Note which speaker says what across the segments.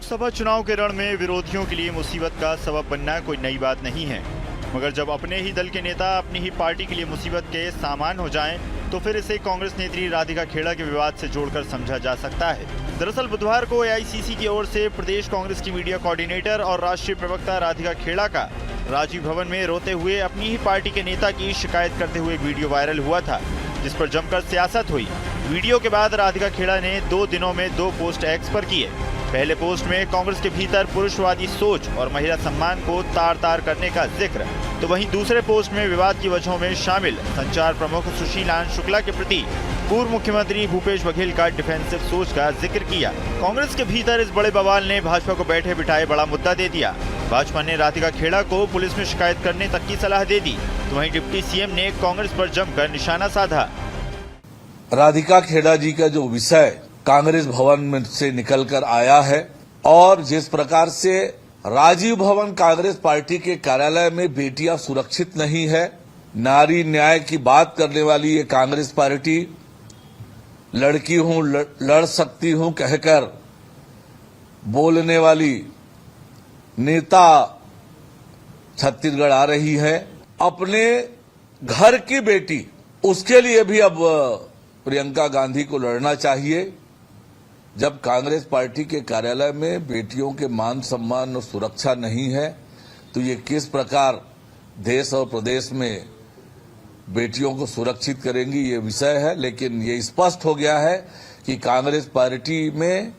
Speaker 1: लोकसभा चुनाव के रण में विरोधियों के लिए मुसीबत का सबब बनना कोई नई बात नहीं है, मगर जब अपने ही दल के नेता अपनी ही पार्टी के लिए मुसीबत के सामान हो जाएं, तो फिर इसे कांग्रेस नेत्री राधिका खेड़ा के विवाद से जोड़कर समझा जा सकता है। दरअसल बुधवार को एआईसीसी की ओर से प्रदेश कांग्रेस की मीडिया कोऑर्डिनेटर और राष्ट्रीय प्रवक्ता राधिका खेड़ा का राजीव भवन में रोते हुए अपनी ही पार्टी के नेता की शिकायत करते हुए वीडियो वायरल हुआ था, जिस पर जमकर सियासत हुई। वीडियो के बाद राधिका खेड़ा ने 2 दिनों में 2 पोस्ट एक्स पर किए। पहले पोस्ट में कांग्रेस के भीतर पुरुषवादी सोच और महिला सम्मान को तार तार करने का जिक्र, तो वहीं दूसरे पोस्ट में विवाद की वजहों में शामिल संचार प्रमुख सुशील शुक्ला के प्रति पूर्व मुख्यमंत्री भूपेश बघेल का डिफेंसिव सोच का जिक्र किया। कांग्रेस के भीतर इस बड़े बवाल ने भाजपा को बैठे बिठाए बड़ा मुद्दा दे दिया। भाजपा ने राधिका खेड़ा को पुलिस में शिकायत करने तक की सलाह दे दी, तो वहीं डिप्टी सीएम ने कांग्रेस पर जमकर निशाना साधा।
Speaker 2: राधिका खेड़ा जी का जो विषय कांग्रेस भवन में से निकलकर आया है और जिस प्रकार से राजीव भवन कांग्रेस पार्टी के कार्यालय में बेटियां सुरक्षित नहीं है, नारी न्याय की बात करने वाली ये कांग्रेस पार्टी लड़की हूं लड़ सकती हूं कहकर बोलने वाली नेता छत्तीसगढ़ आ रही है। अपने घर की बेटी, उसके लिए भी अब प्रियंका गांधी को लड़ना चाहिए। जब कांग्रेस पार्टी के कार्यालय में बेटियों के मान सम्मान और सुरक्षा नहीं है, तो ये किस प्रकार देश और प्रदेश में बेटियों को सुरक्षित करेंगी, ये विषय है। लेकिन ये स्पष्ट हो गया है कि कांग्रेस पार्टी में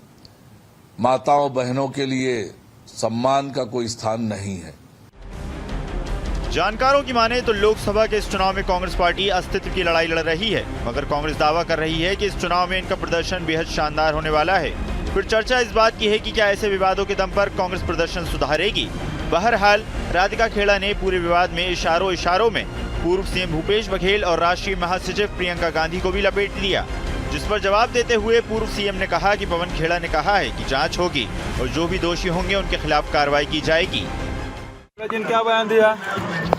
Speaker 2: माताओं बहनों के लिए सम्मान का कोई स्थान नहीं है।
Speaker 1: जानकारों की माने तो लोकसभा के इस चुनाव में कांग्रेस पार्टी अस्तित्व की लड़ाई लड़ रही है, मगर कांग्रेस दावा कर रही है कि इस चुनाव में इनका प्रदर्शन बेहद शानदार होने वाला है। फिर चर्चा इस बात की है कि क्या ऐसे विवादों के दम पर कांग्रेस प्रदर्शन सुधारेगी। बहरहाल राधिका खेड़ा ने पूरे विवाद में इशारों में पूर्व सीएम भूपेश बघेल और राष्ट्रीय महासचिव प्रियंका गांधी को भी लपेट लिया, जिस पर जवाब देते हुए पूर्व सीएम ने कहा कि पवन खेड़ा ने कहा है कि जांच होगी और जो भी दोषी होंगे उनके खिलाफ कार्रवाई की जाएगी।
Speaker 3: जिन क्या बयान दिया,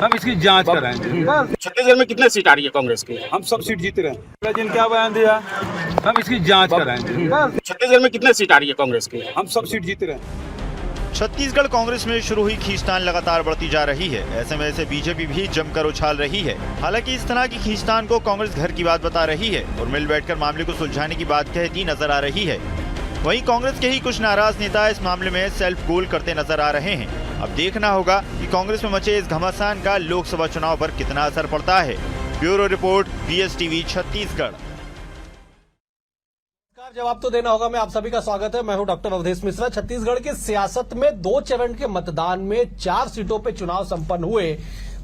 Speaker 3: हम इसकी जांच कराएंगे।
Speaker 4: छत्तीसगढ़ में कितने सीट आ रही है कांग्रेस की?
Speaker 3: हम सब सीट जीत रहे हैं। जिन क्या बयान दिया, हम इसकी जांच कराएंगे।
Speaker 4: छत्तीसगढ़ में कितने सीट आ रही है कांग्रेस की?
Speaker 3: हम सब सीट जीत रहे हैं।
Speaker 1: छत्तीसगढ़ कांग्रेस में शुरू हुई खींचतान लगातार बढ़ती जा रही है। ऐसे में ऐसे बीजेपी भी जमकर उछाल रही है। हालांकि इस तरह की खींचतान को कांग्रेस घर की बात बता रही है और मिल बैठकर मामले को सुलझाने की बात कहती नजर आ रही है। वहीं कांग्रेस के ही कुछ नाराज नेता इस मामले में सेल्फ गोल करते नजर आ रहे हैं। अब देखना होगा कि कांग्रेस में मचे इस घमासान का लोकसभा चुनाव पर कितना असर पड़ता है। Bureau report, BSTV Chhattisgarh.
Speaker 5: जवाब तो देना होगा। मैं आप सभी का स्वागत है। मैं हूं डॉक्टर अवधेश मिश्रा। छत्तीसगढ़ की सियासत में 2 चरण के मतदान में 4 सीटों पे चुनाव संपन्न हुए।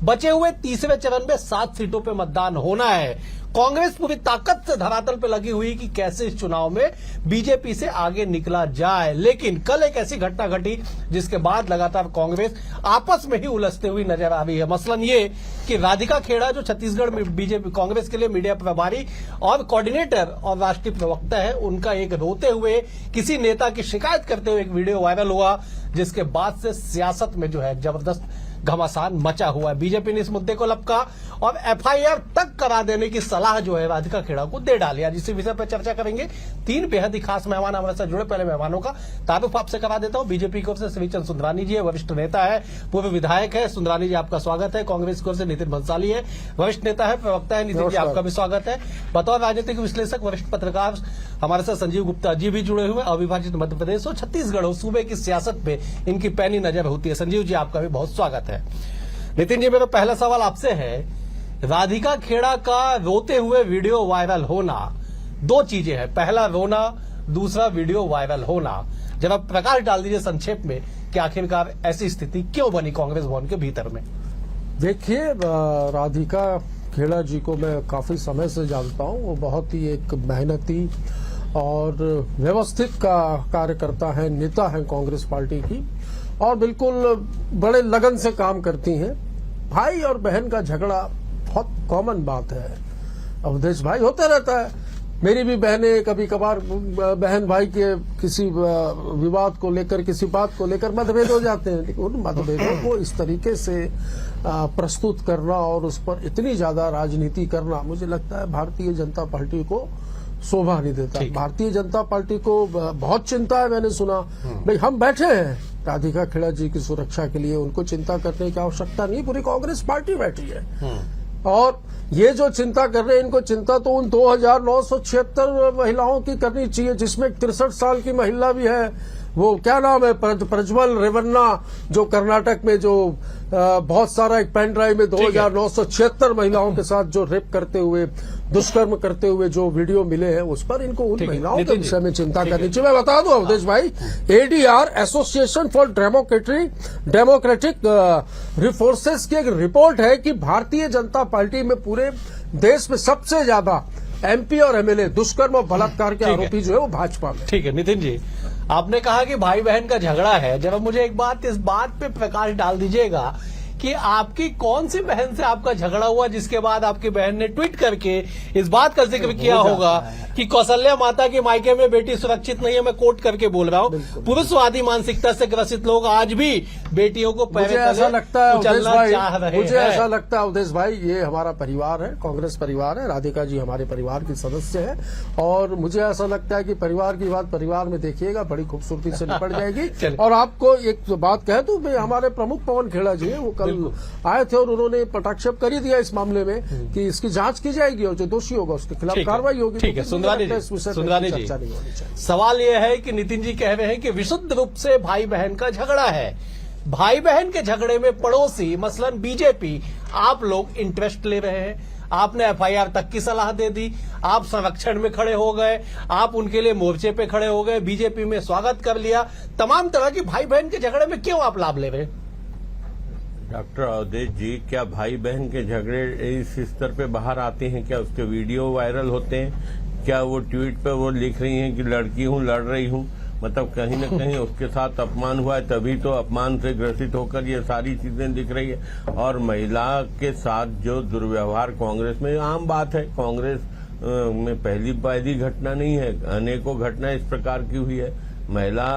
Speaker 5: बचे हुए तीसरे चरण में 7 सीटों पे मतदान होना है। कांग्रेस पूरी ताकत से धरातल पे लगी हुई कि कैसे इस चुनाव में बीजेपी से आगे निकला जाए। लेकिन कल एक ऐसी घटना घटी जिसके बाद लगातार कांग्रेस आपस में ही उलझते हुई नजर आ रही है। मसलन ये कि राधिका खेड़ा जो छत्तीसगढ़ में बीजेपी कांग्रेस के लिए मीडिया प्रभारी और कोऑर्डिनेटर और राष्ट्रीय प्रवक्ता है, उनका एक रोते हुए किसी नेता की शिकायत करते हुए एक वीडियो वायरल हुआ, जिसके बाद से सियासत में जो है जबरदस्त घमासान मचा हुआ है। बीजेपी ने इस मुद्दे को लपका और एफआईआर तक करा देने की सलाह जो है राधिका खेड़ा को दे डाली। आज इसी विषय पर चर्चा करेंगे। 3 बेहद ही खास मेहमान हमारे साथ जुड़े। पहले मेहमानों का तारुफ आपसे करा देता हूं। बीजेपी की ओर से श्रीचंद सुंदरानी जी है, वरिष्ठ नेता है, पूर्व विधायक है। सुंदरानी जी आपका स्वागत है। कांग्रेस की ओर से नितिन भंसाली है, वरिष्ठ नेता है, प्रवक्ता है। नितिन जी आपका भी स्वागत है। बतौर राजनीतिक विश्लेषक वरिष्ठ पत्रकार हमारे साथ संजीव गुप्ता जी भी जुड़े हुए। अविभाजित मध्य प्रदेश हो, छत्तीसगढ़ हो, सूबे की सियासत पे इनकी पैनी नजर होती है। संजीव जी आपका भी बहुत स्वागत है। नितिन जी, मेरा पहला सवाल आपसे है, राधिका खेड़ा का रोते हुए वीडियो वायरल होना, 2 चीजें हैं। पहला रोना, दूसरा वीडियो वायरल होना। जब आप प्रकाश डाल दीजिए संक्षेप में कि आखिरकार ऐसी स्थिति क्यों बनी कांग्रेस भवन के भीतर में।
Speaker 6: देखिए, राधिका खेड़ा जी को मैं काफी समय से जानता हूं। वो बहुत ही एक मेहनती और व्यवस्थित का कार्यकर्ता है, नेता है कांग्रेस पार्टी की, और बिल्कुल बड़े लगन से काम करती हैं। भाई और बहन का झगड़ा बहुत कॉमन बात है, अवधेश भाई, होता रहता है। मेरी भी बहनें कभी कभार बहन भाई के किसी विवाद को लेकर, किसी बात को लेकर मतभेद हो जाते हैं, लेकिन उन मतभेदों को इस तरीके से प्रस्तुत करना और उस पर इतनी ज्यादा राजनीति करना, मुझे लगता है भारतीय जनता पार्टी को शोभा नहीं देता। भारतीय जनता पार्टी को बहुत चिंता है, मैंने सुना। भाई हम बैठे हैं राधिका खेड़ा जी की सुरक्षा के लिए, उनको चिंता करने की आवश्यकता नहीं, पूरी कांग्रेस पार्टी बैठी है। और ये जो चिंता कर रहे हैं, इनको चिंता तो उन 2976 महिलाओं की करनी चाहिए, जिसमें 63 साल की महिला भी है। वो क्या नाम है, प्रज्वल रेवन्ना, जो कर्नाटक में जो बहुत सारा एक पेन ड्राइव में 2976 महिलाओं के साथ जो रेप करते हुए, दुष्कर्म करते हुए जो वीडियो मिले हैं, उस पर इनको उन महिलाओं के विषय में चिंता करनी चाहिए। मैं बता दूं अवधेश भाई, एडीआर एसोसिएशन फॉर डेमोक्रेटिक रिफोर्सेस की एक रिपोर्ट है कि भारतीय जनता पार्टी में पूरे देश में सबसे ज्यादा एमपी और एमएलए दुष्कर्म और बलात्कार के आरोपी जो है वो भाजपा में।
Speaker 5: ठीक है नितिन जी, आपने कहा कि भाई बहन का झगड़ा है। जब मुझे एक बात, इस बात पे प्रकाश डाल दीजिएगा कि आपकी कौन सी बहन से आपका झगड़ा हुआ जिसके बाद आपकी बहन ने ट्वीट करके इस बात का जिक्र किया होगा कि कौशल्या माता के मायके में बेटी सुरक्षित नहीं है। मैं कोट करके बोल रहा हूँ, पुरुषवादी मानसिकता से ग्रसित लोग आज भी बेटियों को
Speaker 6: मुझे ऐसा लगता है अवधेश भाई, मुझे ऐसा
Speaker 5: हैं।
Speaker 6: लगता है अवधेश भाई, ये हमारा परिवार है, कांग्रेस परिवार है, राधिका जी हमारे परिवार की सदस्य है, और मुझे ऐसा लगता है कि परिवार की बात परिवार में देखिएगा, बड़ी खूबसूरती से निपट जाएगी। और आपको एक बात कह दूं, हमारे प्रमुख पवन खेड़ा जी है, वो कल आए थे और उन्होंने पटाक्षेप कर ही दिया इस मामले में कि इसकी जांच की जाएगी और जो दोषी होगा उसके खिलाफ कार्रवाई होगी।
Speaker 5: ठीक है सुंदरानी जी, सवाल यह है कि नितिन जी कह रहे हैं कि विशुद्ध रूप से भाई बहन का झगड़ा है। भाई बहन के झगड़े में पड़ोसी मसलन बीजेपी, आप लोग इंटरेस्ट ले रहे हैं। आपने एफआईआर तक की सलाह दे दी, आप संरक्षण में खड़े हो गए, आप उनके लिए मोर्चे पे खड़े हो गए, बीजेपी में स्वागत कर लिया। तमाम तरह की भाई बहन के झगड़े में क्यों आप लाभ ले रहे हैं?
Speaker 7: डॉक्टर अवधेश जी, क्या भाई बहन के झगड़े इस स्तर पे बाहर आते हैं? क्या उसके वीडियो वायरल होते हैं? क्या वो ट्वीट पे वो लिख रही हैं कि लड़की हूँ, लड़ रही हूँ? मतलब कहीं न कहीं उसके साथ अपमान हुआ है, तभी तो अपमान से ग्रसित होकर ये सारी चीजें दिख रही है। और महिला के साथ जो दुर्व्यवहार कांग्रेस में आम बात है, कांग्रेस में पहली घटना नहीं है, अनेकों घटना इस प्रकार की हुई है। महिला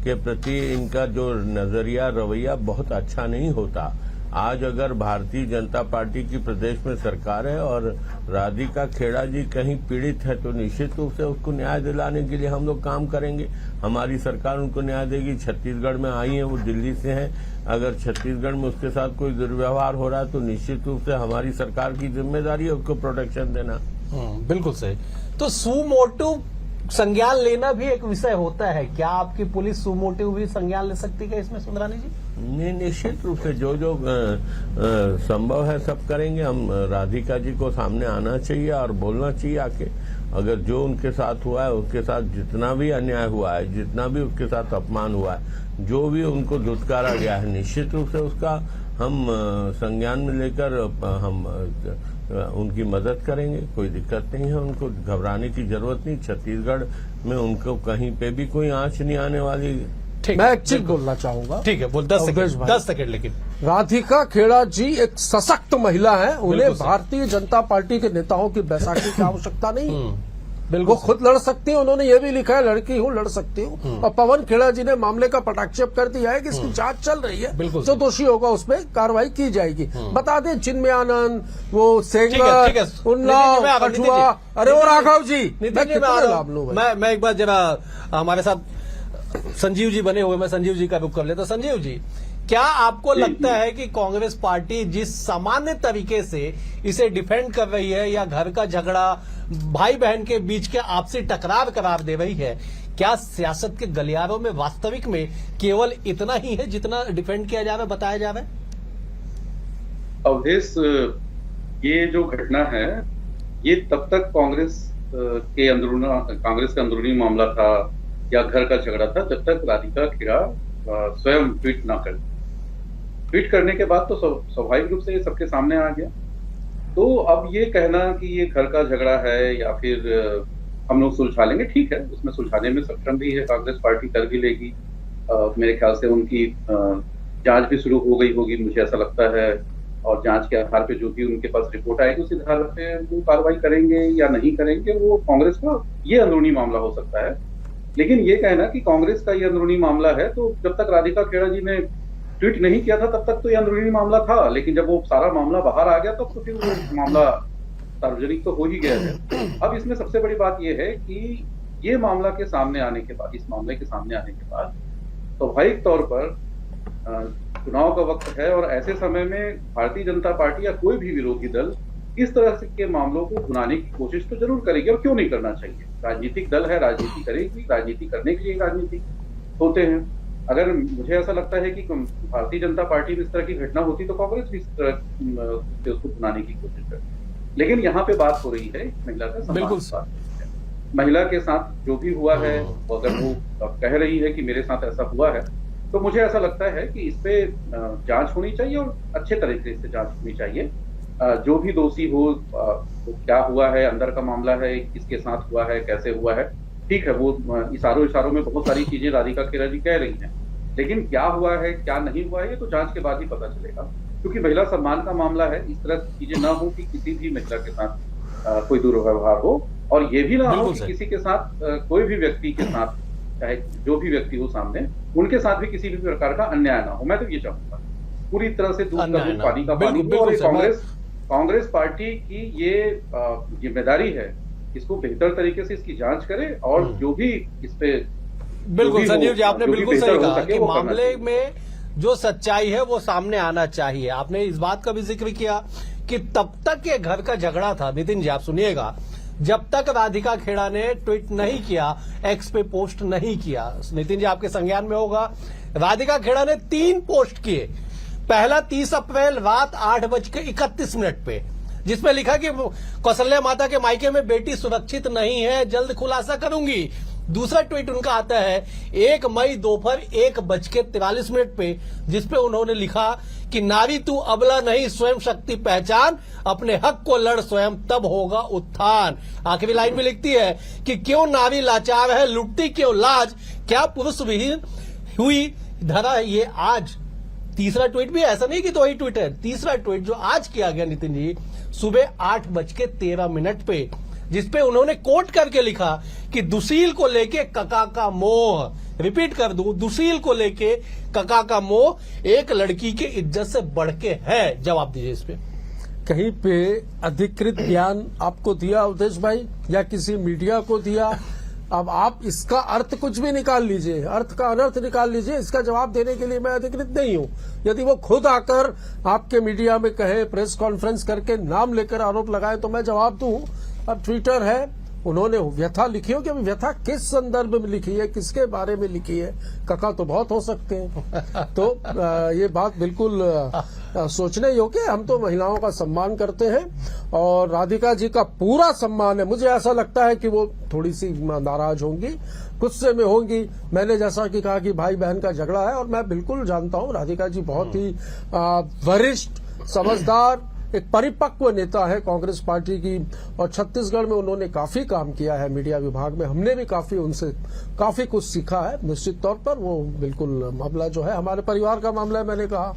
Speaker 7: के प्रति इनका जो नजरिया रवैया बहुत अच्छा नहीं होता। आज अगर भारतीय जनता पार्टी की प्रदेश में सरकार है और राधिका खेड़ा जी कहीं पीड़ित है तो निश्चित रूप से उसको न्याय दिलाने के लिए हम लोग काम करेंगे। हमारी सरकार उनको न्याय देगी। छत्तीसगढ़ में आई है, वो दिल्ली से है। अगर छत्तीसगढ़ में उसके साथ कोई दुर्व्यवहार हो रहा है तो निश्चित रूप से हमारी सरकार की जिम्मेदारी है उसको प्रोटेक्शन देना।
Speaker 5: बिल्कुल सही। तो सुमोटिव संज्ञान लेना भी एक विषय होता है। क्या आपकी पुलिस सुमोटिव भी संज्ञान ले सकती है इसमें सुंदरानी जी?
Speaker 7: नहीं, निश्चित रूप से जो संभव है सब करेंगे हम। राधिका जी को सामने आना चाहिए और बोलना चाहिए आके। अगर जो उनके साथ हुआ है, उसके साथ जितना भी अन्याय हुआ है, जितना भी उसके साथ अपमान हुआ है, जो भी उनको धुतकारा गया है, निश्चित रूप से उसका हम संज्ञान में लेकर हम उनकी मदद करेंगे। कोई दिक्कत नहीं है, उनको घबराने की जरूरत नहीं। छत्तीसगढ़ में उनको कहीं पे भी कोई आंच नहीं आने वाली।
Speaker 6: मैं एक चीज बोलना चाहूंगा।
Speaker 5: ठीक है, बोल 10 सेकंड। लेकिन
Speaker 6: राधिका खेड़ा जी एक सशक्त महिला है, उन्हें भारतीय जनता पार्टी के नेताओं की बैसाखी की आवश्यकता नहीं। वो खुद लड़ सकती है। उन्होंने ये भी लिखा है, लड़की हूँ, लड़ सकती हूँ। और पवन खेड़ा जी ने मामले का पटाक्षेप कर दिया है कि इसकी जांच चल रही है, जो दोषी होगा उसमें कार्रवाई की जाएगी। बता दें, चिन्मय आनंद, वो सेंगर, उन्नाव, कठुआ, अरे वो राघव जी,
Speaker 5: मैं एक बार जरा हमारे साथ संजीव जी बने हुए, मैं संजीव जी का रुख कर लेता। संजीव जी, क्या आपको लगता है कि कांग्रेस पार्टी जिस सामान्य तरीके से इसे डिफेंड कर रही है या घर का झगड़ा, भाई बहन के बीच के आपसी टकरार करार दे रही है, क्या सियासत के गलियारों में वास्तविक में केवल इतना ही है जितना डिफेंड किया जा रहा है, बताया जा रहा है?
Speaker 8: अवधेश, ये जो घटना है ये तब तक कांग्रेस का अंदरूनी मामला था या घर का झगड़ा था जब तक राधिका खेड़ा स्वयं ट्वीट ना कर। ट्वीट करने के बाद तो स्वाभाविक रूप से ये सबके सामने आ गया। तो अब ये कहना कि ये घर का झगड़ा है या फिर हम लोग सुलझा लेंगे, ठीक है, उसमें सुलझाने में सक्षम भी है कांग्रेस पार्टी, कर भी लेगी। मेरे ख्याल से उनकी जांच भी शुरू हो गई होगी, मुझे ऐसा लगता है। और जांच के आधार पे जो भी उनके पास रिपोर्ट आएगी उसी आधार पे वो कार्रवाई करेंगे या नहीं करेंगे, वो कांग्रेस का ये अंदरूनी मामला हो सकता है। लेकिन ये कहना कि कांग्रेस का ये अंदरूनी मामला है, तो जब तक राधिका खेड़ा जी ने ट्वीट नहीं किया था तब तक तो ये अंदरूनी मामला था। लेकिन जब वो सारा मामला बाहर आ गया तब तो फिर वो मामला सार्वजनिक तो हो ही गया है। अब इसमें सबसे बड़ी बात यह है कि ये मामला के सामने आने के बाद, इस मामले के सामने आने के बाद स्वाभाविक तौर पर चुनाव का वक्त है और ऐसे समय में भारतीय जनता पार्टी या कोई भी विरोधी दल इस तरह के मामलों को भुनाने की कोशिश तो जरूर करेगी, और क्यों नहीं करना चाहिए। राजनीतिक दल है, राजनीति करेगी, राजनीति करने के लिए राजनीति होते हैं। अगर मुझे ऐसा लगता है कि भारतीय जनता पार्टी में इस तरह की घटना होती तो कांग्रेस भी इस तरह से उसको भुनाने की कोशिश करती। लेकिन यहाँ पे बात हो रही है महिला का सम्मान।
Speaker 5: बिल्कुल
Speaker 8: महिला के साथ जो भी हुआ है, अगर वो कह रही है कि मेरे साथ ऐसा हुआ है, तो मुझे ऐसा लगता है कि इस पे जांच होनी चाहिए और अच्छे तरीके से जांच होनी चाहिए। जो भी दोषी हो, तो क्या हुआ है, अंदर का मामला है, किसके साथ हुआ है, कैसे हुआ है, ठीक है। वो इशारों में बहुत सारी चीजें राधिका खेड़ा जी कह रही हैं, लेकिन क्या हुआ है क्या नहीं हुआ है ये तो जांच के बाद ही पता चलेगा, क्योंकि महिला सम्मान का मामला है। इस तरह की चीजें ना हो कि किसी भी महिला के साथ कोई दुर्व्यवहार हो, और ये भी ना हो कि किसी के साथ कोई भी व्यक्ति के साथ, चाहे जो भी व्यक्ति हो सामने, उनके साथ भी किसी भी प्रकार का अन्याय ना हो। मैं तो ये चाहूंगा पूरी तरह से दूध का दूध पानी का पानी हो, और कांग्रेस पार्टी की ये जिम्मेदारी है, इसको बेहतर तरीके से इसकी जांच करे, और जो भी इस पे
Speaker 5: बिल्कुल संजीव जी, आपने बिल्कुल सही कहा कि मामले में जो सच्चाई है वो सामने आना चाहिए। आपने इस बात का भी जिक्र किया कि तब तक ये घर का झगड़ा था, नितिन जी आप सुनिएगा, जब तक राधिका खेड़ा ने ट्वीट नहीं किया, एक्स पे पोस्ट नहीं किया। नितिन जी आपके संज्ञान में होगा, राधिका खेड़ा ने 3 पोस्ट किए। पहला 30 अप्रैल रात 8:31 पे, जिसमें लिखा कि कौशल्या माता के मायके में बेटी सुरक्षित नहीं है, जल्द खुलासा करूंगी। दूसरा ट्वीट उनका आता है 1 मई दोपहर 1:43 पे, जिसपे उन्होंने लिखा कि नारी तू अबला नहीं, स्वयं शक्ति पहचान, अपने हक को लड़ स्वयं, तब होगा उत्थान। आखिरी लाइन में लिखती है कि क्यों नारी लाचार है, लुटती क्यों लाज, क्या पुरुष विहीन हुई धरा ये आज। तीसरा ट्वीट भी ऐसा नहीं कि 2 ही ट्वीट है, तीसरा ट्वीट जो आज किया गया नितिन जी सुबह 8:13 पे, जिसपे उन्होंने कोट करके लिखा कि दुशील को लेके कका का मोह, रिपीट कर दूं, दुशील को लेके कका का मोह एक लड़की की इज्जत से बढ़ के है। जवाब दीजिए इस पे।
Speaker 6: कहीं पे अधिकृत बयान आपको दिया अवधेश भाई, या किसी मीडिया को दिया? अब आप इसका अर्थ कुछ भी निकाल लीजिए, अर्थ का अनर्थ निकाल लीजिए, इसका जवाब देने के लिए मैं अधिकृत नहीं हूं। यदि वो खुद आकर आपके मीडिया में कहे, प्रेस कॉन्फ्रेंस करके नाम लेकर आरोप लगाए, तो मैं जवाब दूं। अब ट्विटर है, उन्होंने व्यथा लिखी हो कि अभी व्यथा किस संदर्भ में लिखी है, किसके बारे में लिखी है, कका तो बहुत हो सकते हैं। तो ये बात बिल्कुल सोचने योग्य है। हम तो महिलाओं का सम्मान करते हैं और राधिका जी का पूरा सम्मान है। मुझे ऐसा लगता है कि वो थोड़ी सी नाराज होंगी, गुस्से में होंगी। मैंने जैसा कि कहा कि भाई बहन का झगड़ा है, और मैं बिल्कुल जानता हूं राधिका जी बहुत ही वरिष्ठ, समझदार, एक परिपक्व नेता है कांग्रेस पार्टी की, और छत्तीसगढ़ में उन्होंने काफी काम किया है मीडिया विभाग में। हमने भी काफी उनसे काफी कुछ सीखा है। निश्चित तौर पर वो बिल्कुल मामला जो है हमारे परिवार का मामला है। मैंने कहा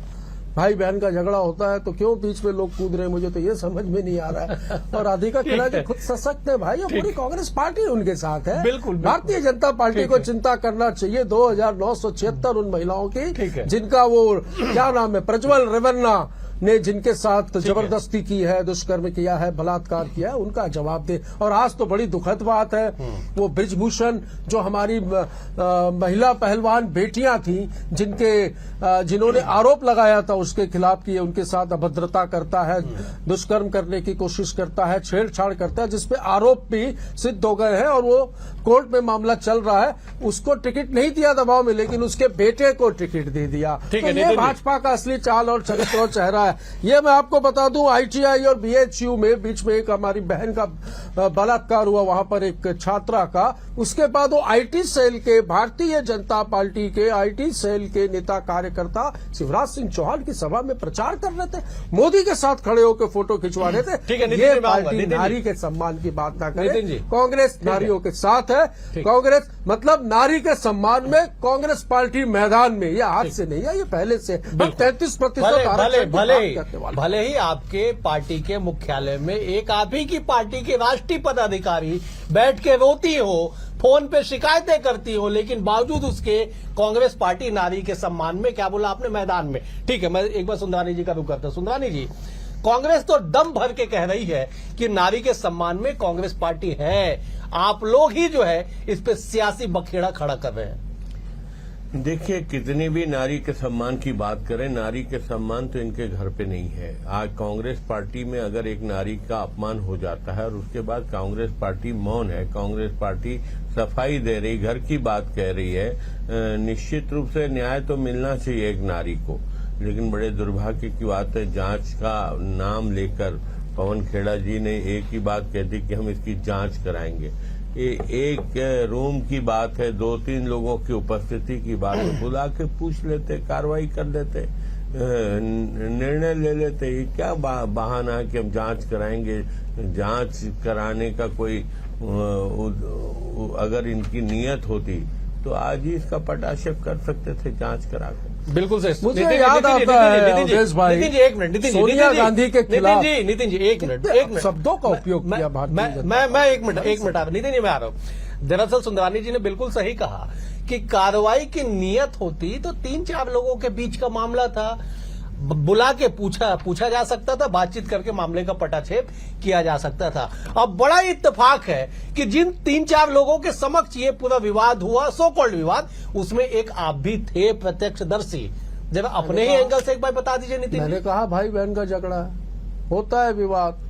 Speaker 6: भाई बहन का झगड़ा होता है तो क्यों बीच में लोग कूद रहे हैं, मुझे तो ये समझ में नहीं आ रहा है। और राधिका खेड़ा जी खुद सशक्त है भाई, और पूरी कांग्रेस पार्टी उनके साथ है।
Speaker 5: बिल्कुल
Speaker 6: भारतीय जनता पार्टी को चिंता करना चाहिए 2976 उन महिलाओं की जिनका वो क्या नाम है, प्रज्वल रेवन्ना ने जिनके साथ जबरदस्ती की है, दुष्कर्म किया है, बलात्कार किया है, उनका जवाब दे। और आज तो बड़ी दुखद बात है, वो ब्रिजभूषण जो हमारी महिला पहलवान बेटियां थी, जिन्होंने आरोप लगाया था उसके खिलाफ कि उनके साथ अभद्रता करता है, दुष्कर्म करने की कोशिश करता है, छेड़छाड़ करता है, जिसपे आरोप भी सिद्ध हो गए हैं और वो कोर्ट में मामला चल रहा है। उसको टिकट नहीं दिया दबाव में, लेकिन उसके बेटे को टिकट दे दिया। तो ये भाजपा का असली चाल और चरित्र और चेहरा है। ये मैं आपको बता दूं, आईटीआई और बीएचयू में बीच में एक हमारी बहन का बलात्कार हुआ, वहां पर एक छात्रा का। उसके बाद वो आईटी सेल के, भारतीय जनता पार्टी के आईटी सेल के नेता कार्यकर्ता शिवराज सिंह चौहान की सभा में प्रचार कर रहे थे, मोदी के साथ खड़े होकर फोटो खिंचवा रहे थे। ये पार्टी नारी के सम्मान की बात ना करे। कांग्रेस नारियों के साथ है। कांग्रेस मतलब नारी के सम्मान में कांग्रेस पार्टी मैदान में, ये आज से नहीं है, ये पहले से। 33%
Speaker 5: भले ही आपके पार्टी के मुख्यालय में एक आप ही की पार्टी के राष्ट्रीय पदाधिकारी बैठ के रोती हो, फोन पे शिकायतें करती हो, लेकिन बावजूद उसके कांग्रेस पार्टी नारी के सम्मान में, क्या बोला आपने, मैदान में। ठीक है, मैं एक बार सुंदरानी जी का रुख करता हूं। सुंदरानी जी, कांग्रेस तो दम भर के कह रही है कि नारी के सम्मान में कांग्रेस पार्टी है, आप लोग ही जो है इस पे सियासी बखेड़ा खड़ा कर रहे हैं।
Speaker 7: देखिए, कितनी भी नारी के सम्मान की बात करें, नारी के सम्मान तो इनके घर पे नहीं है। आज कांग्रेस पार्टी में अगर एक नारी का अपमान हो जाता है और उसके बाद कांग्रेस पार्टी मौन है, कांग्रेस पार्टी सफाई दे रही, घर की बात कह रही है, निश्चित रूप से न्याय तो मिलना चाहिए एक नारी को। लेकिन बड़े दुर्भाग्य की बात है, जांच का नाम लेकर पवन खेड़ा जी ने एक ही बात कह दी कि हम इसकी जांच कराएंगे। एक रूम की बात है, 2-3 लोगों की उपस्थिति की बात है, बुला के पूछ लेते, कार्रवाई कर देते, निर्णय ले लेते। ये क्या बहाना है कि हम जांच कराएंगे? जांच कराने का कोई अगर इनकी नीयत होती तो आज ही इसका पटाक्षेप कर सकते थे जांच कराकर।
Speaker 5: बिल्कुल सही।
Speaker 6: मुझे याद आता है अवधेश भाई,
Speaker 5: नितिन जी एक मिनट, नितिन जी,
Speaker 6: सोनिया गांधी के खिलाफ
Speaker 5: नितिन जी एक मिनट,
Speaker 6: शब्दों का उपयोग किया भारतीय जनता।
Speaker 5: मैं एक मिनट नितिन जी मैं आ रहा हूं। दरअसल सुंदरानी जी ने बिल्कुल सही कहा कि कार्रवाई की नियत होती तो 3-4 लोगों के बीच का मामला था, बुला के पूछा जा सकता था, बातचीत करके मामले का पटाक्षेप किया जा सकता था। अब बड़ा इत्तेफाक है कि जिन 3-4 लोगों के समक्ष ये पूरा विवाद हुआ, सो कॉल्ड विवाद, उसमें एक आप भी थे प्रत्यक्षदर्शी। जरा अपने ही एंगल से एक बार बता दीजिए नितिन।
Speaker 6: मैंने कहा भाई बहन का झगड़ा है, होता है विवाद।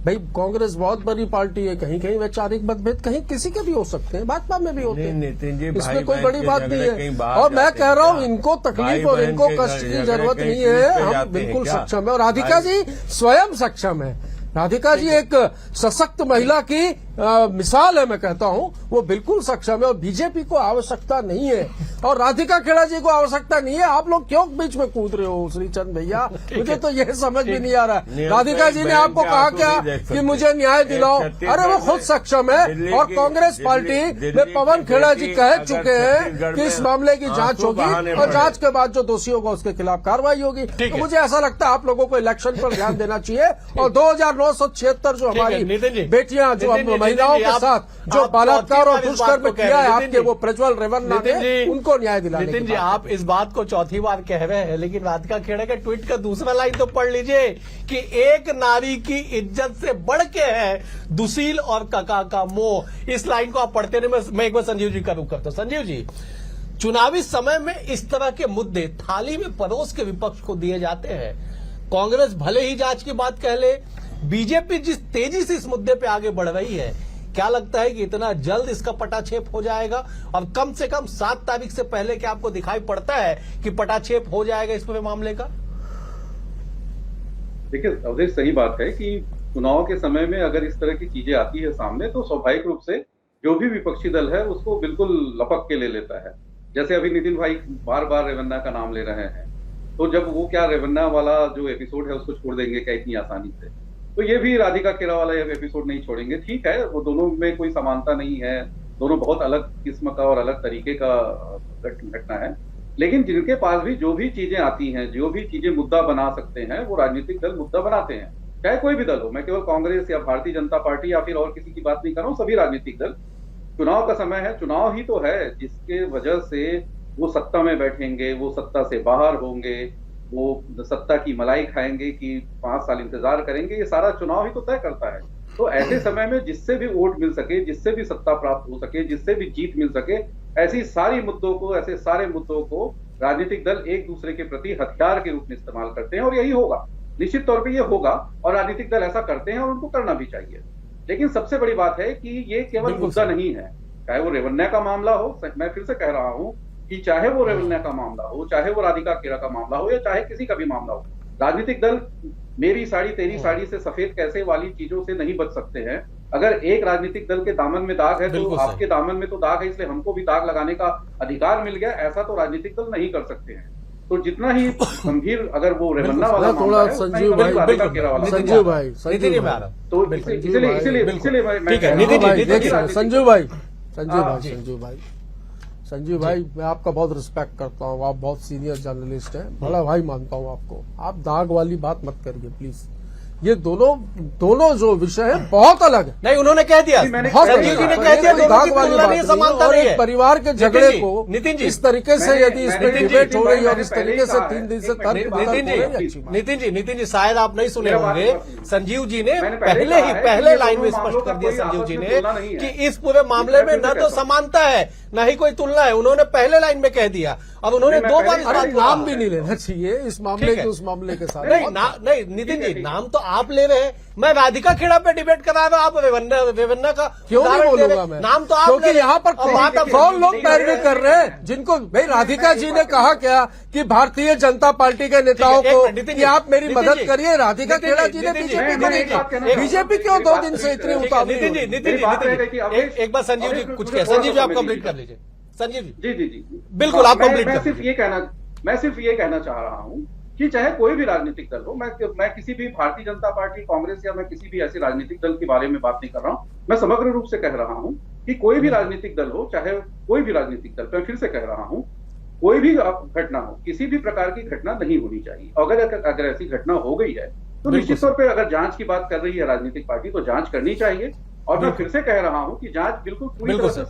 Speaker 6: भाई कांग्रेस बहुत बड़ी पार्टी है, कहीं कहीं वैचारिक मतभेद कहीं किसी के भी हो सकते हैं, भाजपा में भी होते हैं,
Speaker 7: नितिन जी,
Speaker 6: इसमें कोई बड़ी बात नहीं है। और मैं कह रहा हूं इनको तकलीफ और इनको कष्ट की जरूरत नहीं है, हम बिल्कुल सक्षम है। और राधिका जी स्वयं सक्षम है। राधिका जी एक सशक्त महिला की मिसाल है, मैं कहता हूं वो बिल्कुल सक्षम है और बीजेपी को आवश्यकता नहीं है और राधिका खेड़ा जी को आवश्यकता नहीं है। आप लोग क्यों बीच में कूद रहे हो श्रीचंद भैया? मुझे तो यह समझ भी नहीं आ रहा है। राधिका जी ने आपको कहा क्या कि मुझे न्याय दिलाओ? अरे वो खुद सक्षम है और कांग्रेस पार्टी में पवन खेड़ा जी कह चुके हैं कि इस मामले की जांच होगी और जांच के बाद जो दोषी होगा उसके खिलाफ कार्रवाई होगी। तो मुझे ऐसा लगता है आप लोगों को इलेक्शन पर ध्यान देना चाहिए और 2976 जो हमारी बेटियां जो महिलाओं के साथ जो बलात्कार और दुष्कर्म किया है आपके वो प्रज्वल रेवन्ना ने, उनको न्याय दिलाने।
Speaker 5: नितिन जी आप इस बात को चौथी बार कह रहे हैं, लेकिन राधिका खेड़ा के ट्वीट का दूसरा लाइन तो पढ़ लीजिए कि एक नारी की इज्जत से बढ़ के है दुशील और कका का मोह। इस लाइन को आप पढ़ते नहीं, मैं एक बार संजीव जी का रुख करता हूं। संजीव जी, चुनावी समय में इस तरह के मुद्दे थाली में परोस के विपक्ष को दिए जाते हैं। कांग्रेस भले ही जांच की बात कह ले, बीजेपी जिस तेजी से इस मुद्दे पे आगे बढ़ रही है, क्या लगता है कि इतना जल्द इसका पटाक्षेप हो जाएगा? और कम से कम 7 तारीख से पहले क्या आपको दिखाई पड़ता है कि पटाक्षेप हो जाएगा इस पूरे मामले का?
Speaker 8: देखिए अवधेश, सही बात है कि चुनाव के समय में अगर इस तरह की चीजें आती है सामने तो स्वाभाविक रूप से जो भी विपक्षी दल है उसको बिल्कुल लपक के ले लेता है। जैसे अभी नितिन भाई बार बार रेवन्ना का नाम ले रहे हैं, तो जब वो क्या रेवन्ना वाला जो एपिसोड है उसको छोड़ देंगे क्या इतनी आसानी से? तो ये भी राधिका खेड़ा वाला एपिसोड नहीं छोड़ेंगे। ठीक है, वो दोनों में कोई समानता नहीं है, दोनों बहुत अलग किस्म का और अलग तरीके का घटना है, लेकिन जिनके पास भी जो भी चीजें आती हैं, जो भी चीजें मुद्दा बना सकते हैं, वो राजनीतिक दल मुद्दा बनाते हैं, चाहे कोई भी दल हो। मैं केवल कांग्रेस या भारतीय जनता पार्टी या फिर और किसी की बात नहीं कर रहा हूँ, सभी राजनीतिक दल। चुनाव का समय है, चुनाव ही तो है जिसके वजह से वो सत्ता में बैठेंगे, वो सत्ता से बाहर होंगे, वो सत्ता की मलाई खाएंगे कि 5 साल इंतजार करेंगे, ये सारा चुनाव ही तो तय करता है। तो ऐसे समय में जिससे भी वोट मिल सके, जिससे भी सत्ता प्राप्त हो सके, जिससे भी जीत मिल सके, ऐसे सारे मुद्दों को राजनीतिक दल एक दूसरे के प्रति हथियार के रूप में इस्तेमाल करते हैं और यही होगा, निश्चित तौर पर ये होगा और राजनीतिक दल ऐसा करते हैं और उनको करना भी चाहिए। लेकिन सबसे बड़ी बात है कि ये केवल मुद्दा नहीं है, चाहे वो रेवन्ना का मामला हो, मैं फिर से कह रहा हूं कि चाहे वो रेवन्ना का मामला हो, चाहे वो राधिका खेड़ा का मामला हो या चाहे किसी का भी मामला हो, राजनीतिक दल मेरी साड़ी तेरी साड़ी से सफेद कैसे वाली चीजों से नहीं बच सकते हैं। अगर एक राजनीतिक दल के दामन में दाग है तो आपके दामन में तो दाग है, इसलिए हमको भी दाग लगाने का अधिकार मिल गया, ऐसा तो राजनीतिक दल नहीं कर सकते हैं। तो जितना ही गंभीर अगर वो रेवन्ना वाला
Speaker 6: थोड़ा संजीव भाई,
Speaker 8: तो इसलिए
Speaker 6: संजीव भाई मैं आपका बहुत रिस्पेक्ट करता हूँ, आप बहुत सीनियर जर्नलिस्ट हैं, बड़ा भाई मानता हूँ आपको। आप दाग वाली बात मत करिए प्लीज, ये दोनों जो विषय है बहुत अलग है।
Speaker 5: नहीं, उन्होंने कह दिया,
Speaker 6: बहुत
Speaker 5: संजीव जी ने कह दिया, दोनों की तुलना नहीं है, समानता
Speaker 6: और
Speaker 5: नहीं
Speaker 6: एक
Speaker 5: है।
Speaker 6: परिवार के झगड़े को
Speaker 5: नितिन जी,
Speaker 6: इस तरीके से यदि इसमें
Speaker 8: नितिन जी,
Speaker 6: डिबेट हो रही है और इस
Speaker 8: मैंने
Speaker 6: तरीके से
Speaker 8: पहले
Speaker 6: 3 दिन से
Speaker 8: कहा है,
Speaker 5: नितिन जी शायद आप नहीं सुने
Speaker 8: मेरा बात
Speaker 5: होंगे,
Speaker 8: सुनिए।
Speaker 5: संजीव जी ने
Speaker 8: मैंने
Speaker 5: पहले ही
Speaker 8: कहा है
Speaker 5: पहले
Speaker 8: कि
Speaker 5: लाइन में
Speaker 8: दोनों
Speaker 5: स्पष्ट
Speaker 8: मामलों
Speaker 5: कर
Speaker 8: का
Speaker 5: दिया
Speaker 8: कोई
Speaker 5: संजीव
Speaker 8: आपस
Speaker 5: जी
Speaker 8: में
Speaker 5: ने
Speaker 8: तुलना नहीं है।
Speaker 5: कि इस पूरे मामले में न तो समानता है न ही कोई तुलना है। उन्होंने पहले लाइन में कह दिया, अब उन्होंने
Speaker 8: नहीं,
Speaker 5: 2
Speaker 8: मैं
Speaker 5: बार
Speaker 8: पहले
Speaker 5: इस बात
Speaker 6: अरे
Speaker 5: को
Speaker 6: नाम
Speaker 5: कहा।
Speaker 6: भी नहीं लेना चाहिए इस मामले
Speaker 5: ठीक
Speaker 6: के
Speaker 5: है।
Speaker 6: उस मामले के साथ।
Speaker 5: नहीं नितिन जी, नाम तो आप ले रहे हैं, मैं राधिका खेड़ा पे डिबेट करा रहा हूं, आप वेवन्ना का
Speaker 6: क्यों नहीं
Speaker 5: उदाहरण दे रहे
Speaker 6: बोलूंगा
Speaker 5: हैं।
Speaker 6: मैं?
Speaker 5: नाम तो आप
Speaker 6: क्योंकि
Speaker 5: ले रहे हैं।
Speaker 6: यहाँ पर
Speaker 5: अब बात अब
Speaker 6: कौन लोग पैरवी कर रहे हैं जिनको भाई राधिका जी ने कहा क्या कि भारतीय जनता पार्टी के नेताओं
Speaker 5: ठीक है, एक
Speaker 6: को
Speaker 5: मिनट, नितिन
Speaker 6: कि
Speaker 5: जी,
Speaker 6: आप मेरी
Speaker 5: नितिन
Speaker 6: मदद
Speaker 5: जी,
Speaker 6: करिए। राधिका
Speaker 5: नितिन
Speaker 6: खेड़ा
Speaker 5: जी,
Speaker 6: जी ने
Speaker 5: नितिन जी,
Speaker 6: बीजेपी को
Speaker 8: मैं
Speaker 6: नहीं
Speaker 8: एक बात कहना
Speaker 6: की।
Speaker 8: चाहूं।
Speaker 6: बीजेपी क्यों
Speaker 8: मेरी
Speaker 6: 2
Speaker 8: बात
Speaker 6: दिन से
Speaker 8: ठीक
Speaker 6: इतनी
Speaker 8: है,
Speaker 6: उतावली
Speaker 5: नितिन जी,
Speaker 6: हुई?
Speaker 5: नितिन
Speaker 8: मेरी बात
Speaker 5: जी,
Speaker 8: है कि अवधेश-
Speaker 5: एक बार संजीव जी
Speaker 8: अवधेश
Speaker 5: कुछ
Speaker 8: मुझे
Speaker 5: कहे, संजीव जी आप
Speaker 8: थोड़ा सा
Speaker 5: कंप्लीट कर
Speaker 8: समय
Speaker 5: लीजिए। संजीव जी,
Speaker 8: जी
Speaker 5: बिल्कुल, आप
Speaker 8: मैं-
Speaker 5: complete
Speaker 8: मैं
Speaker 5: कर
Speaker 8: सिर्फ ये कहना चाह रहा हूं कि चाहे कोई भी राजनीतिक दल हो, मैं किसी भी भारतीय जनता पार्टी, कांग्रेस या मैं किसी भी ऐसे राजनीतिक दल के बारे में बात नहीं कर रहा हूं। मैं समग्र रूप से कह रहा हूं कि कोई भी राजनीतिक दल हो, चाहे कोई भी राजनीतिक दल, मैं फिर से कह रहा हूं, कोई भी घटना हो, किसी भी प्रकार की घटना नहीं होनी चाहिए। अगर ऐसी घटना हो गई है तो निश्चित तौर पर अगर जांच की बात कर रही है राजनीतिक पार्टी तो जांच करनी चाहिए। और मैं फिर से कह रहा हूं कि जांच बिल्कुल पूरी तरह से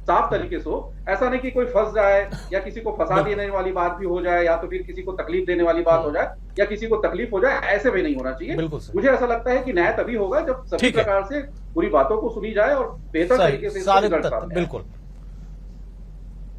Speaker 8: साफ तरीके से हो। ऐसा नहीं कि कोई फंस जाए या किसी को फंसा देने वाली बात भी हो जाए या तो फिर किसी को तकलीफ देने वाली बात हो जाए या किसी को तकलीफ हो जाए, ऐसे भी नहीं होना चाहिए।
Speaker 5: बिल्कुल सर।
Speaker 8: मुझे ऐसा लगता है कि न्याय तभी होगा जब सभी
Speaker 5: ठीक है।
Speaker 8: प्रकार से पूरी बातों को सुनी जाए और बेहतर तरीके से इसका
Speaker 5: सारे
Speaker 8: रिजल्ट
Speaker 5: तत्व,
Speaker 8: सामने आए।
Speaker 5: बिल्कुल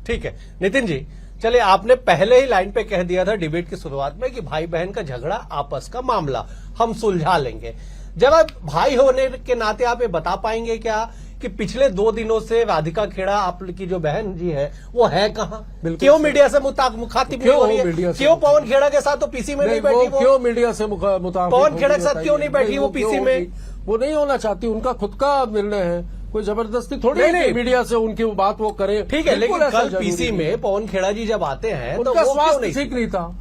Speaker 5: ठीक है। नितिन जी, चलिए, आपने पहले ही लाइन पे कह दिया था डिबेट की शुरुआत में कि भाई बहन का झगड़ा आपस का मामला हम सुलझा लेंगे। जब आप भाई होने के नाते आप ये बता पाएंगे क्या कि पिछले 2 दिनों से राधिका खेड़ा आपकी जो बहन जी है वो है कहाँ? क्यों मीडिया से मुखातिब नहीं हो रही है? क्यों पवन खेड़ा के साथ तो पीसी में नहीं बैठी? वो
Speaker 6: क्यों मीडिया से मुताबिक
Speaker 5: पवन खेड़ा के साथ क्यों नहीं बैठी वो पीसी में?
Speaker 6: वो नहीं होना चाहती, उनका खुद का निर्णय है, कोई जबरदस्ती थोड़ी
Speaker 5: नहीं,
Speaker 6: है कि
Speaker 5: नहीं।
Speaker 6: मीडिया से उनकी वो बात वो करे।
Speaker 5: ठीक है, लेकिन
Speaker 6: बिल्कुल ऐसा
Speaker 5: कल
Speaker 6: जरूरी
Speaker 5: पीसी
Speaker 6: नहीं।
Speaker 5: में पवन खेड़ा जी जब आते हैं तो
Speaker 6: उनका
Speaker 5: वो क्यों
Speaker 6: स्वास्थ्य
Speaker 5: नहीं?
Speaker 6: ठीक नहीं था,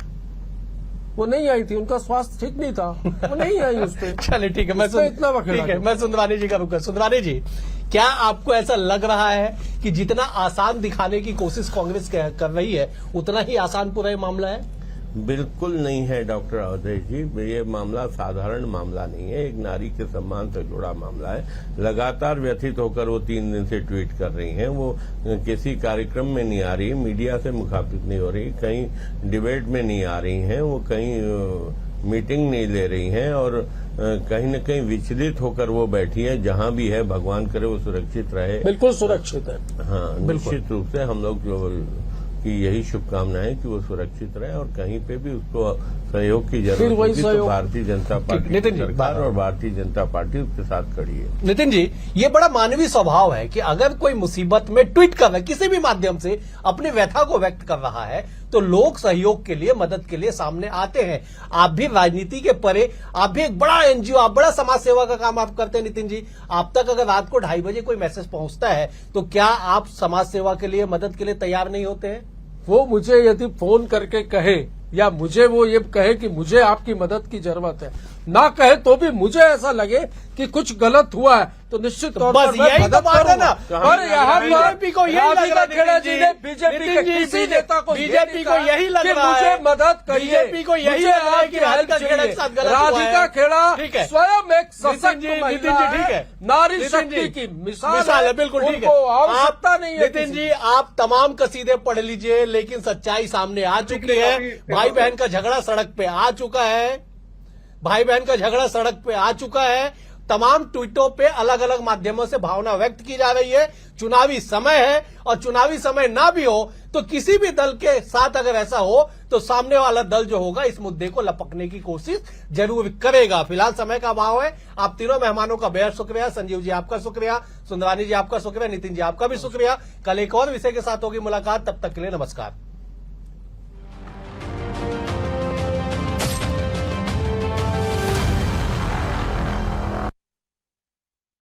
Speaker 6: वो नहीं आई थी, उनका स्वास्थ्य ठीक नहीं था, वो नहीं आई उस पर।
Speaker 5: चलिए ठीक है, मैं सुंदरानी जी का रुका। सुंदरानी जी, क्या आपको ऐसा लग रहा है कि जितना आसान दिखाने की कोशिश कांग्रेस कर रही है उतना ही आसान पूरा ये मामला है?
Speaker 7: बिल्कुल नहीं है डॉक्टर अवधेश जी, ये मामला साधारण मामला नहीं है, एक नारी के सम्मान से जुड़ा मामला है। लगातार व्यथित होकर वो 3 दिन से ट्वीट कर रही हैं, वो किसी कार्यक्रम में नहीं आ रही, मीडिया से मुखातिब नहीं हो रही, कहीं डिबेट में नहीं आ रही हैं, वो कहीं मीटिंग नहीं ले रही हैं और कहीं न कहीं विचलित होकर वो बैठी है। जहां भी है भगवान करे वो सुरक्षित रहे।
Speaker 6: बिल्कुल सुरक्षित है।
Speaker 7: हाँ, निश्चित रूप से हम लोग की यही शुभकामनाएं कि वो सुरक्षित रहे और कहीं पे भी उसको सहयोग की जरूरत
Speaker 6: वही
Speaker 7: होगी तो
Speaker 6: सहयोग।
Speaker 7: भारतीय जनता पार्टी
Speaker 5: नितिन
Speaker 7: की
Speaker 5: जी,
Speaker 7: सरकार और भारतीय जनता पार्टी उसके साथ खड़ी है।
Speaker 5: नितिन जी, ये बड़ा मानवीय स्वभाव है कि अगर कोई मुसीबत में ट्वीट कर रहा है, किसी भी माध्यम से अपनी व्यथा को व्यक्त कर रहा है, तो लोग सहयोग के लिए, मदद के लिए सामने आते हैं। आप भी राजनीति के परे, आप भी एक बड़ा एनजीओ, आप बड़ा समाज सेवा का काम आप करते हैं। नितिन जी, आप तक अगर रात को 2:30 बजे कोई मैसेज पहुंचता है तो क्या आप समाज सेवा के लिए, मदद के लिए तैयार नहीं होते हैं?
Speaker 6: वो मुझे यदि फोन करके कहे या मुझे वो ये कहे कि मुझे आपकी मदद की जरूरत है, ना कहे तो भी मुझे ऐसा लगे कि कुछ गलत हुआ है तो निश्चित तौर पर
Speaker 5: बस यही तो बात है ना।
Speaker 6: पर यहाँ
Speaker 5: बीजेपी को यही लग रहा है,
Speaker 6: खेड़ा जी ने बीजेपी के किसी नेता को
Speaker 5: बीजेपी को यही लग रहा है,
Speaker 6: मुझे मदद करिए,
Speaker 5: बीजेपी को यही लग रहा है कि राधिका खेड़ा के साथ गलत हुआ है।
Speaker 6: राधिका खेड़ा
Speaker 5: ठीक है,
Speaker 6: स्वयं एक सशक्त
Speaker 5: नितिन
Speaker 6: महिला
Speaker 5: जी, ठीक
Speaker 6: है,
Speaker 5: है,
Speaker 6: नारी
Speaker 5: नितिन
Speaker 6: शक्ति
Speaker 5: जी,
Speaker 6: की
Speaker 5: मिसाल है, बिल्कुल ठीक है।
Speaker 6: उनको आवश्यकता नहीं है
Speaker 5: नितिन
Speaker 6: किसी
Speaker 5: जी, आप तमाम कसीदे पढ़ लीजिए, लेकिन सच्चाई सामने आ चुकी है। भाई बहन का झगड़ा सड़क पे आ चुका है, भाई बहन का झगड़ा सड़क पे आ चुका है। तमाम ट्वीटों पे अलग अलग माध्यमों से भावना व्यक्त की जा रही है। चुनावी समय है और चुनावी समय ना भी हो तो किसी भी दल के साथ अगर ऐसा हो तो सामने वाला दल जो होगा इस मुद्दे को लपकने की कोशिश जरूर करेगा। फिलहाल समय का अभाव है। आप तीनों मेहमानों का बेहद शुक्रिया। संजीव जी आपका शुक्रिया, सुंदरानी जी आपका शुक्रिया, नितिन जी आपका भी शुक्रिया। कल एक और विषय के साथ होगी मुलाकात, तब तक के लिए नमस्कार।